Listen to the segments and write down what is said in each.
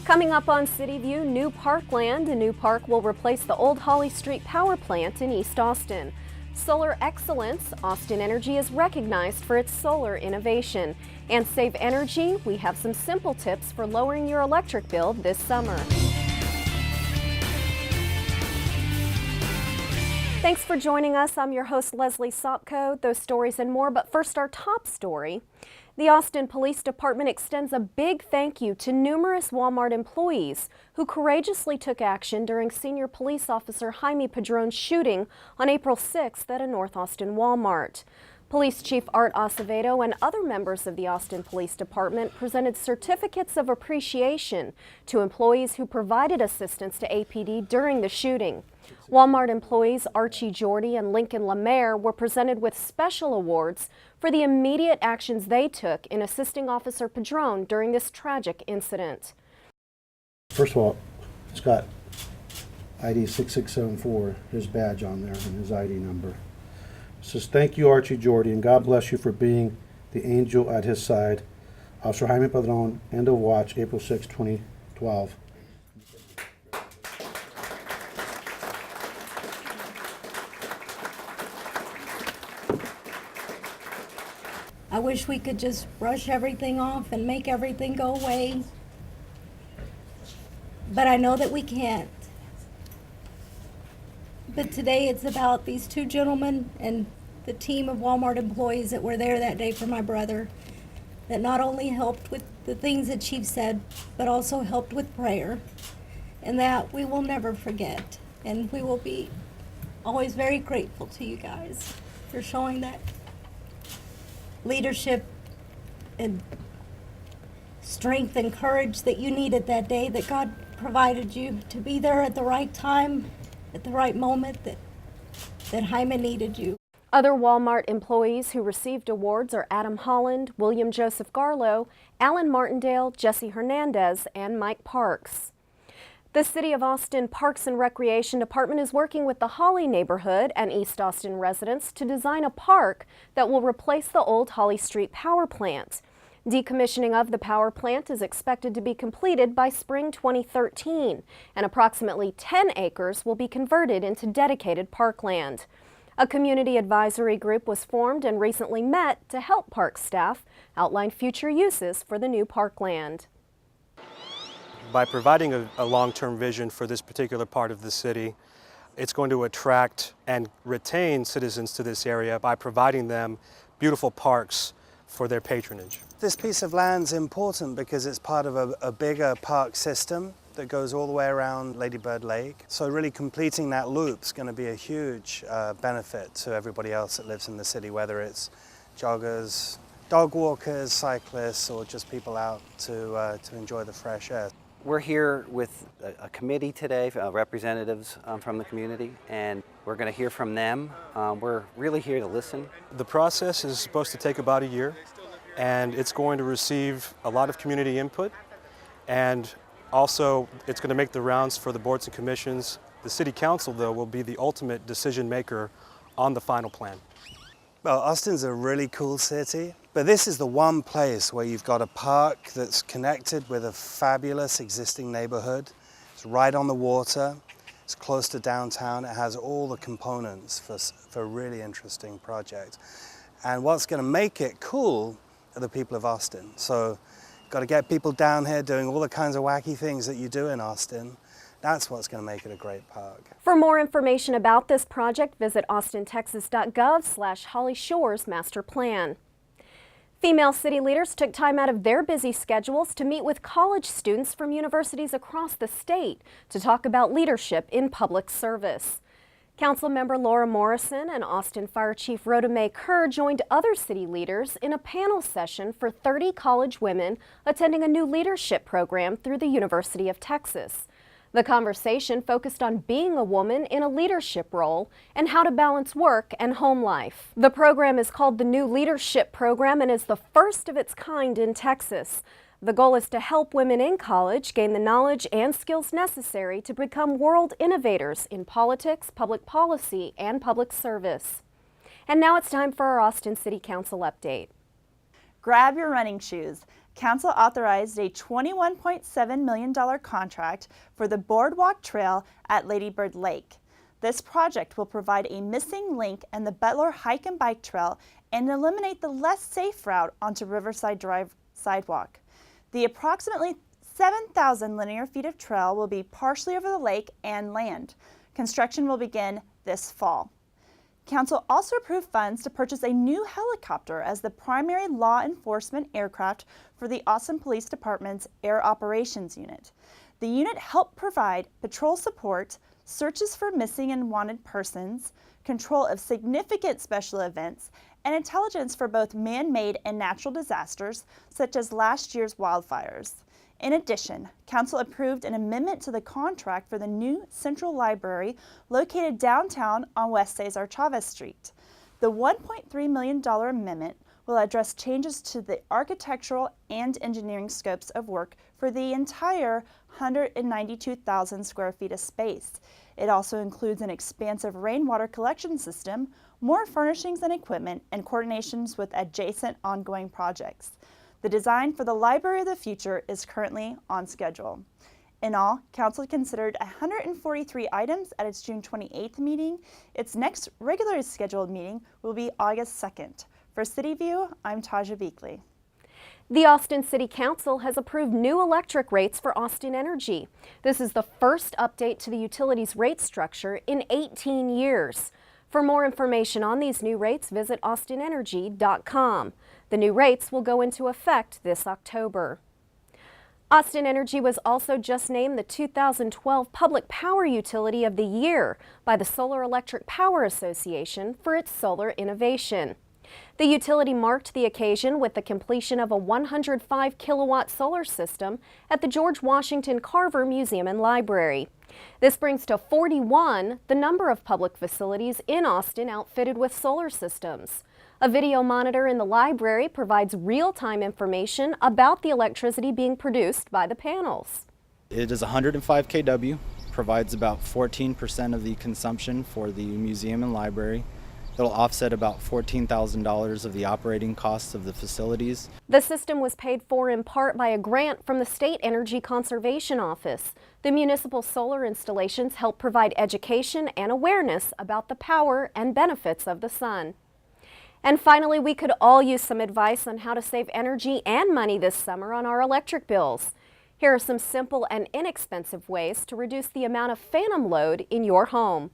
Coming up on CityView, new parkland. A new park will replace the old Holly Street power plant in East Austin. Solar excellence. Austin Energy is recognized for its solar innovation. And save energy. We have some simple tips for lowering your electric bill this summer. Thanks for joining us. I'm your host, Leslie Sopko. Those stories and more, but first our top story. The Austin Police Department extends a big thank you to numerous Walmart employees who courageously took action during Senior Police Officer Jaime Padron's shooting on April 6th at a North Austin Walmart. Police Chief Art Acevedo and other members of the Austin Police Department presented certificates of appreciation to employees who provided assistance to APD during the shooting. Walmart employees Archie Jordy and Lincoln Lemaire were presented with special awards for the immediate actions they took in assisting Officer Padron during this tragic incident. First of all, it's got ID 6674, his badge on there and his ID number. It says, "Thank you, Archie Jordy, and God bless you for being the angel at his side. Officer Jaime Padron, end of watch, April 6, 2012. I wish we could just brush everything off and make everything go away. But I know that we can't. But today it's about these two gentlemen and the team of Walmart employees that were there that day for my brother, that not only helped with the things that Chief said, but also helped with prayer. And that we will never forget. And we will be always very grateful to you guys for showing that leadership and strength and courage that you needed that day, that God provided you to be there at the right time, at the right moment that Jaime needed you. Other Walmart employees who received awards are Adam Holland, William Joseph Garlow, Alan Martindale, Jesse Hernandez, and Mike Parks. The City of Austin Parks and Recreation Department is working with the Holly neighborhood and East Austin residents to design a park that will replace the old Holly Street power plant. Decommissioning of the power plant is expected to be completed by spring 2013, and approximately 10 acres will be converted into dedicated parkland. A community advisory group was formed and recently met to help park staff outline future uses for the new parkland. By providing a long-term vision for this particular part of the city, it's going to attract and retain citizens to this area by providing them beautiful parks for their patronage. This piece of land's important because it's part of a bigger park system that goes all the way around Lady Bird Lake. So really completing that loop is going to be a huge benefit to everybody else that lives in the city, whether it's joggers, dog walkers, cyclists, or just people out to enjoy the fresh air. We're here with a committee today, representatives from the community, and we're going to hear from them. We're really here to listen. The process is supposed to take about a year, and it's going to receive a lot of community input, and also it's going to make the rounds for the boards and commissions. The City Council, though, will be the ultimate decision maker on the final plan. Well, Austin's a really cool city, but this is the one place where you've got a park that's connected with a fabulous existing neighborhood. It's right on the water, it's close to downtown, it has all the components for a really interesting project. And what's going to make it cool are the people of Austin. So, got to get people down here doing all the kinds of wacky things that you do in Austin. That's what's going to make it a great park. For more information about this project, visit austintexas.gov/Holly Shores Master Plan. Female city leaders took time out of their busy schedules to meet with college students from universities across the state to talk about leadership in public service. Councilmember Laura Morrison and Austin Fire Chief Rhoda Mae Kerr joined other city leaders in a panel session for 30 college women attending a new leadership program through the University of Texas. The conversation focused on being a woman in a leadership role and how to balance work and home life. The program is called the New Leadership Program and is the first of its kind in Texas. The goal is to help women in college gain the knowledge and skills necessary to become world innovators in politics, public policy, and public service. And now it's time for our Austin City Council update. Grab your running shoes. Council authorized a $21.7 million contract for the Boardwalk Trail at Lady Bird Lake. This project will provide a missing link in the Butler Hike and Bike Trail and eliminate the less safe route onto Riverside Drive sidewalk. The approximately 7,000 linear feet of trail will be partially over the lake and land. Construction will begin this fall. Council also approved funds to purchase a new helicopter as the primary law enforcement aircraft for the Austin Police Department's Air Operations Unit. The unit helped provide patrol support, searches for missing and wanted persons, control of significant special events, and intelligence for both man-made and natural disasters, such as last year's wildfires. In addition, Council approved an amendment to the contract for the new Central Library located downtown on West Cesar Chavez Street. The $1.3 million amendment will address changes to the architectural and engineering scopes of work for the entire 192,000 square feet of space. It also includes an expansive rainwater collection system, more furnishings and equipment, and coordinations with adjacent ongoing projects. The design for the Library of the Future is currently on schedule. In all, Council considered 143 items at its June 28th meeting. Its next regularly scheduled meeting will be August 2nd. For CityView, I'm Taja Beakley. The Austin City Council has approved new electric rates for Austin Energy. This is the first update to the utility's rate structure in 18 years. For more information on these new rates, visit austinenergy.com. The new rates will go into effect this October. Austin Energy was also just named the 2012 Public Power Utility of the Year by the Solar Electric Power Association for its solar innovation. The utility marked the occasion with the completion of a 105 kilowatt solar system at the George Washington Carver Museum and Library. This brings to 41 the number of public facilities in Austin outfitted with solar systems. A video monitor in the library provides real-time information about the electricity being produced by the panels. It is 105 kW, provides about 14% of the consumption for the museum and library. It'll offset about $14,000 of the operating costs of the facilities. The system was paid for in part by a grant from the State Energy Conservation Office. The municipal solar installations help provide education and awareness about the power and benefits of the sun. And finally, we could all use some advice on how to save energy and money this summer on our electric bills. Here are some simple and inexpensive ways to reduce the amount of phantom load in your home.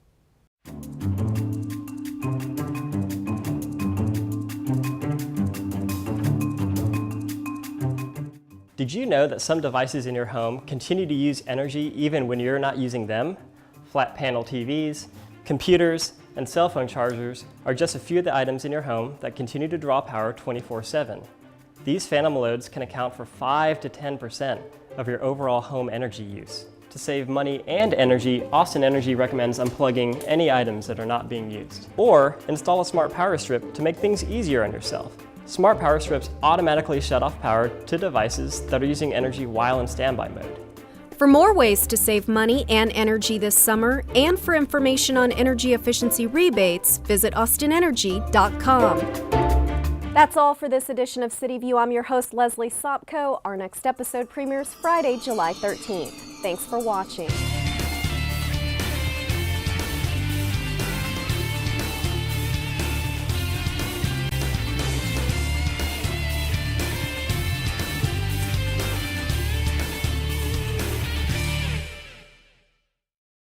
Did you know that some devices in your home continue to use energy even when you're not using them? Flat panel TVs, computers, and cell phone chargers are just a few of the items in your home that continue to draw power 24/7. These phantom loads can account for 5 to 10% of your overall home energy use. To save money and energy, Austin Energy recommends unplugging any items that are not being used. Or install a smart power strip to make things easier on yourself. Smart power strips automatically shut off power to devices that are using energy while in standby mode. For more ways to save money and energy this summer, and for information on energy efficiency rebates, visit austinenergy.com. That's all for this edition of CityView. I'm your host, Leslie Sopko. Our next episode premieres Friday, July 13th. Thanks for watching.